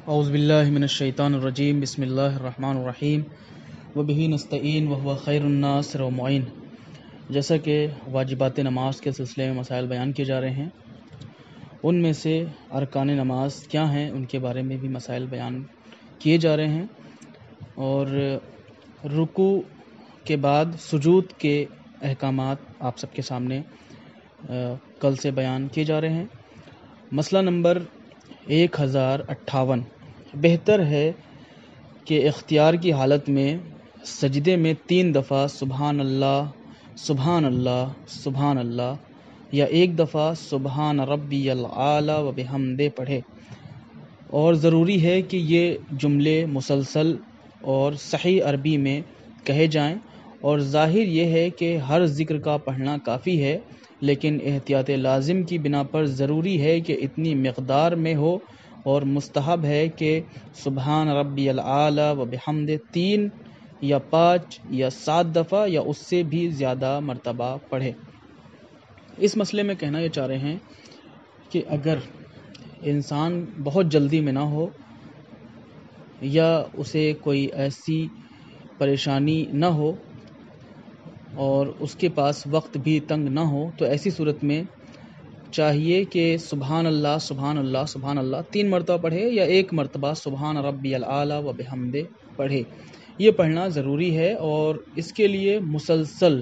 اعوذ باللہ من الشیطان الرجیم بسم اللہ الرحمن الرحیم وبہ نستعین وہو خیر الناصر و معین۔ جیسا کہ واجبات نماز کے سلسلے میں مسائل بیان کیے جا رہے ہیں، ان میں سے ارکان نماز کیا ہیں ان کے بارے میں بھی مسائل بیان کیے جا رہے ہیں، اور رکوع کے بعد سجود کے احکامات آپ سب کے سامنے کل سے بیان کیے جا رہے ہیں۔ مسئلہ نمبر 1058، بہتر ہے کہ اختیار کی حالت میں سجدے میں 3 دفعہ سبحان اللہ سبحان اللہ سبحان اللہ یا 1 دفعہ سبحان ربی العالی و بحمدہ پڑھے، اور ضروری ہے کہ یہ جملے مسلسل اور صحیح عربی میں کہے جائیں، اور ظاہر یہ ہے کہ ہر ذکر کا پڑھنا کافی ہے، لیکن احتیاط لازم کی بنا پر ضروری ہے کہ اتنی مقدار میں ہو، اور مستحب ہے کہ سبحان ربی العالی و بحمدہ 3 یا 5 یا 7 دفعہ یا اس سے بھی زیادہ مرتبہ پڑھے۔ اس مسئلے میں کہنا یہ چاہ رہے ہیں کہ اگر انسان بہت جلدی میں نہ ہو یا اسے کوئی ایسی پریشانی نہ ہو اور اس کے پاس وقت بھی تنگ نہ ہو، تو ایسی صورت میں چاہیے کہ سبحان اللہ سبحان اللہ سبحان اللہ 3 مرتبہ پڑھے یا 1 مرتبہ سبحان ربی العالی و بحمدہ پڑھے۔ یہ پڑھنا ضروری ہے، اور اس کے لیے مسلسل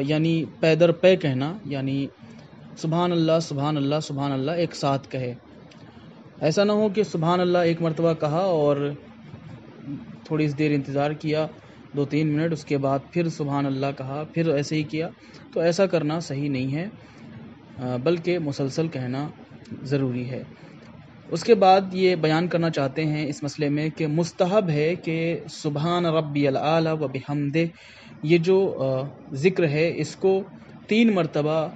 یعنی پے در پے کہنا، یعنی سبحان اللہ سبحان اللہ سبحان اللہ ایک ساتھ کہے۔ ایسا نہ ہو کہ سبحان اللہ 1 مرتبہ کہا اور تھوڑی دیر انتظار کیا 2-3 منٹ، اس کے بعد پھر سبحان اللہ کہا، پھر ایسے ہی کیا، تو ایسا کرنا صحیح نہیں ہے، بلکہ مسلسل کہنا ضروری ہے۔ اس کے بعد یہ بیان کرنا چاہتے ہیں اس مسئلے میں کہ مستحب ہے کہ سبحان ربی العالی و بحمدہ یہ جو ذکر ہے اس کو 3 مرتبہ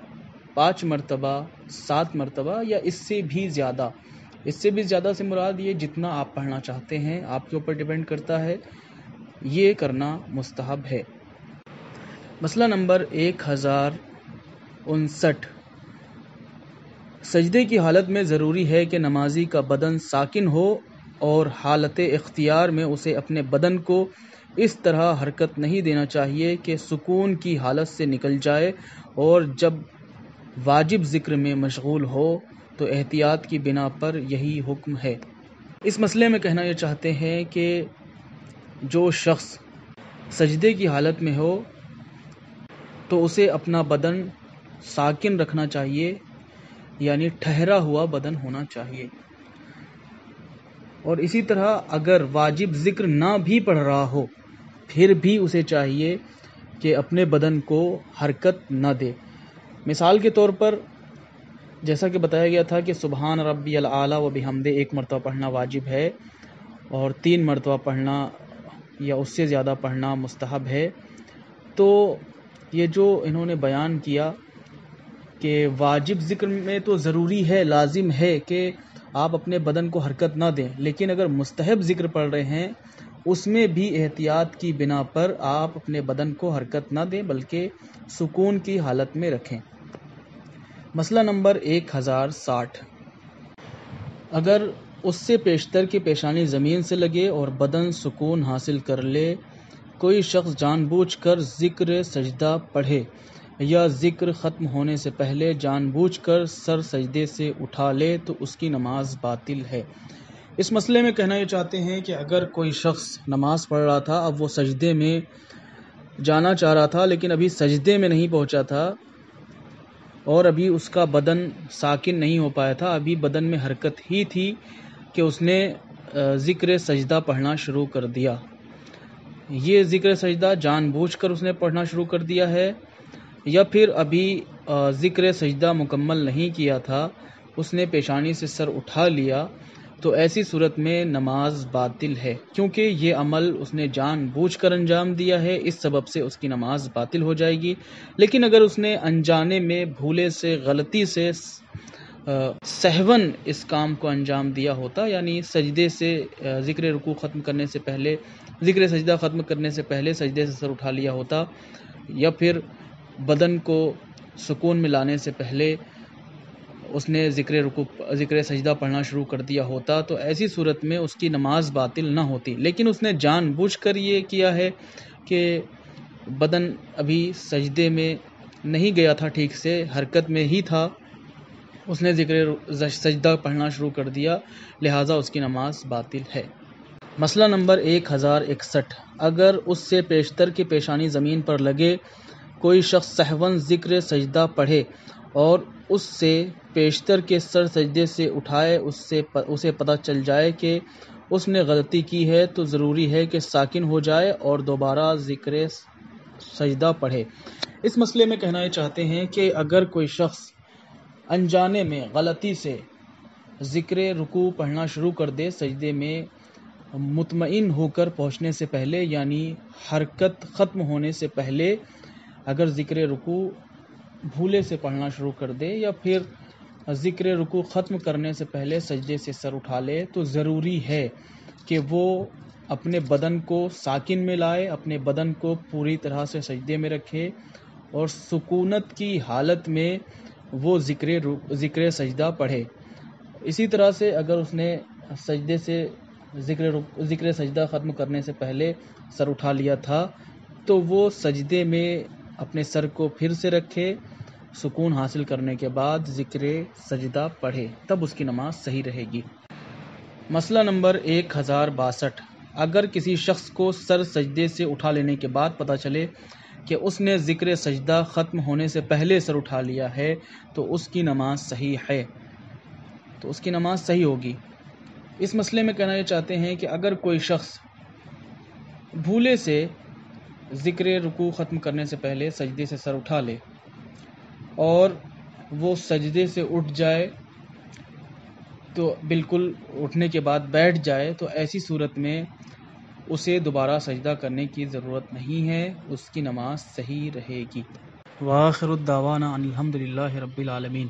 5 مرتبہ 7 مرتبہ یا اس سے بھی زیادہ، اس سے بھی زیادہ سے مراد یہ جتنا آپ پڑھنا چاہتے ہیں، آپ کے اوپر ڈیپینڈ کرتا ہے، یہ کرنا مستحب ہے۔ مسئلہ نمبر 1059، سجدے کی حالت میں ضروری ہے کہ نمازی کا بدن ساکن ہو، اور حالت اختیار میں اسے اپنے بدن کو اس طرح حرکت نہیں دینا چاہیے کہ سکون کی حالت سے نکل جائے، اور جب واجب ذکر میں مشغول ہو تو احتیاط کی بنا پر یہی حکم ہے۔ اس مسئلے میں کہنا یہ چاہتے ہیں کہ جو شخص سجدے کی حالت میں ہو تو اسے اپنا بدن ساکن رکھنا چاہیے، یعنی ٹھہرا ہوا بدن ہونا چاہیے، اور اسی طرح اگر واجب ذکر نہ بھی پڑھ رہا ہو پھر بھی اسے چاہیے کہ اپنے بدن کو حرکت نہ دے۔ مثال کے طور پر جیسا کہ بتایا گیا تھا کہ سبحان ربی العالی و بحمدہ 1 مرتبہ پڑھنا واجب ہے، اور 3 مرتبہ پڑھنا یا اس سے زیادہ پڑھنا مستحب ہے، تو یہ جو انہوں نے بیان کیا کہ واجب ذکر میں تو ضروری ہے، لازم ہے کہ آپ اپنے بدن کو حرکت نہ دیں، لیکن اگر مستحب ذکر پڑھ رہے ہیں اس میں بھی احتیاط کی بنا پر آپ اپنے بدن کو حرکت نہ دیں بلکہ سکون کی حالت میں رکھیں۔ مسئلہ نمبر 1060، اگر اس سے پیشتر کی پیشانی زمین سے لگے اور بدن سکون حاصل کر لے، کوئی شخص جان بوجھ کر ذکر سجدہ پڑھے یا ذکر ختم ہونے سے پہلے جان بوجھ کر سر سجدے سے اٹھا لے تو اس کی نماز باطل ہے۔ اس مسئلے میں کہنا یہ چاہتے ہیں کہ اگر کوئی شخص نماز پڑھ رہا تھا، اب وہ سجدے میں جانا چاہ رہا تھا لیکن ابھی سجدے میں نہیں پہنچا تھا، اور ابھی اس کا بدن ساکن نہیں ہو پایا تھا، ابھی بدن میں حرکت ہی تھی کہ اس نے ذکر سجدہ پڑھنا شروع کر دیا۔ یہ ذکر سجدہ جان بوجھ کر اس نے پڑھنا شروع کر دیا ہے، یا پھر ابھی ذکر سجدہ مکمل نہیں کیا تھا، اس نے پیشانی سے سر اٹھا لیا، تو ایسی صورت میں نماز باطل ہے، کیونکہ یہ عمل اس نے جان بوجھ کر انجام دیا ہے، اس سبب سے اس کی نماز باطل ہو جائے گی۔ لیکن اگر اس نے انجانے میں بھولے سے غلطی سے سہون اس کام کو انجام دیا ہوتا، یعنی سجدے سے ذکر رکوع ختم کرنے سے پہلے، ذکر سجدہ ختم کرنے سے پہلے سجدے سے سر اٹھا لیا ہوتا، یا پھر بدن کو سکون میں لانے سے پہلے اس نے ذکر سجدہ پڑھنا شروع کر دیا ہوتا تو ایسی صورت میں اس کی نماز باطل نہ ہوتی، لیکن اس نے جان بوجھ کر یہ کیا ہے کہ بدن ابھی سجدے میں نہیں گیا تھا، ٹھیک سے حرکت میں ہی تھا، اس نے سجدہ پڑھنا شروع کر دیا، لہٰذا اس کی نماز باطل ہے۔ مسئلہ نمبر 1061، اگر اس سے پیشتر کی پیشانی زمین پر لگے کوئی شخص سہواً ذکر سجدہ پڑھے اور اس سے پیشتر کے سر سجدے سے اٹھائے اسے پتہ چل جائے کہ اس نے غلطی کی ہے تو ضروری ہے کہ ساکن ہو جائے اور دوبارہ ذکر سجدہ پڑھے۔ اس مسئلے میں کہنا یہ چاہتے ہیں کہ اگر کوئی شخص انجانے میں غلطی سے ذکر رکوع پڑھنا شروع کر دے، سجدے میں مطمئن ہو کر پہنچنے سے پہلے، یعنی حرکت ختم ہونے سے پہلے اگر ذکر رکوع بھولے سے پڑھنا شروع کر دے یا پھر ذکر رکوع ختم کرنے سے پہلے سجدے سے سر اٹھا لے، تو ضروری ہے کہ وہ اپنے بدن کو ساکن میں لائے، اپنے بدن کو پوری طرح سے سجدے میں رکھے اور سکونت کی حالت میں وہ ذکر سجدہ پڑھے۔ اسی طرح سے اگر اس نے سجدے سے ذکر سجدہ ختم کرنے سے پہلے سر اٹھا لیا تھا تو وہ سجدے میں اپنے سر کو پھر سے رکھے، سکون حاصل کرنے کے بعد ذکر سجدہ پڑھے، تب اس کی نماز صحیح رہے گی۔ مسئلہ نمبر 1062، اگر کسی شخص کو سر سجدے سے اٹھا لینے کے بعد پتہ چلے کہ اس نے ذکر سجدہ ختم ہونے سے پہلے سر اٹھا لیا ہے تو اس کی نماز صحیح ہے، تو اس کی نماز صحیح ہوگی۔ اس مسئلے میں کہنا یہ چاہتے ہیں کہ اگر کوئی شخص بھولے سے ذکر رکوع ختم کرنے سے پہلے سجدے سے سر اٹھا لے اور وہ سجدے سے اٹھ جائے تو بالکل اٹھنے کے بعد بیٹھ جائے، تو ایسی صورت میں اسے دوبارہ سجدہ کرنے کی ضرورت نہیں ہے، اس کی نماز صحیح رہے گی۔ وآخر الدعوانا ان الحمد للہ رب العالمین۔